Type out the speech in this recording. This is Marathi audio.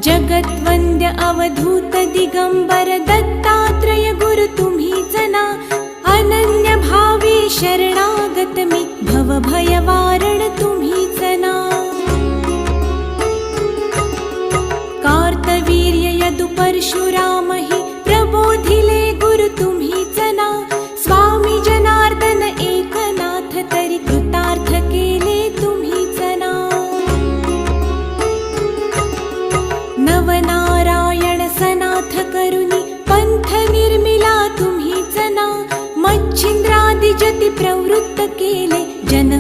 जगत्वन्द्य अवधूत दिगंबर दत्तात्रय गुरु तुम्हीच ना. अनन्य भावे शरणागत मी भव भय वारण तुम्हीच ना. कार्तवीर्य यदु परशुराम हि प्रबोधिले गुरु तुम्हीच ना. स्वामी जनार्दन एकनाथ तरी कृतार्थ केले तुम्हीच ना. नवनारायण सनाथ करुणी पंथ निर्मिला तुम्हीच ना. मच्छिंद्रादि जति प्रवृत्त केले जन